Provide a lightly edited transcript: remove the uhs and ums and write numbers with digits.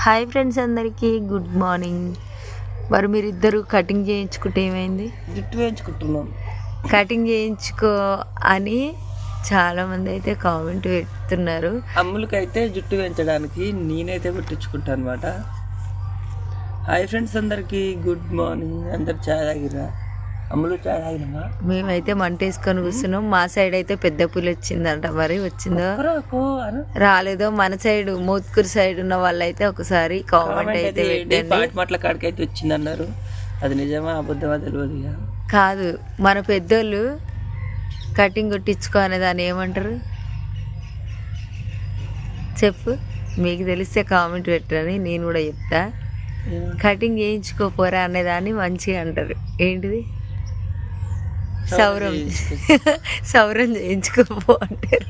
Hi friends, అందరికీ good morning. మరి మీరిద్దరు కటింగ్ చేయించుకుంటే ఏమైంది? జుట్టు వేయించుకుంటున్నాం. కటింగ్ చేయించుకో అని చాలామంది అయితే కామెంట్ పెడుతున్నారు. అమ్ములకైతే జుట్టు వేయించడానికి నేనైతే పెట్టించుకుంటాను అనమాట. హాయ్ ఫ్రెండ్స్, అందరికీ గుడ్ మార్నింగ్. అందరు చాయ్ తాగిరా? అమ్ములు చాయ్ తాగినమా? మేమైతే మంట వేసుకొని కూర్చున్నాం. మా సైడ్ అయితే పెద్ద పులి వచ్చిందంట. మరి వచ్చిందో రాలేదో మన సైడ్ మోత్కూరు సైడ్ ఉన్న వాళ్ళైతే ఒకసారి కామెంట్ అయితే పాటిమాట్ల కాడికైతే వచ్చింది అన్నారు. అది నిజమా అబద్ధమా తెలియదు. కాదు, మన పెద్దోళ్ళు కటింగ్ కొట్టించుకో అనే దాన్ని ఏమంటారు చెప్పు. మీకు తెలిస్తే కామెంట్ పెట్టరని నేను కూడా చెప్తా. కటింగ్ చేయించుకోపోరా అనేదాన్ని మంచిగా అంటారు. ఏంటిది? సౌరం సౌరం చేయించుకోపో అంటారు.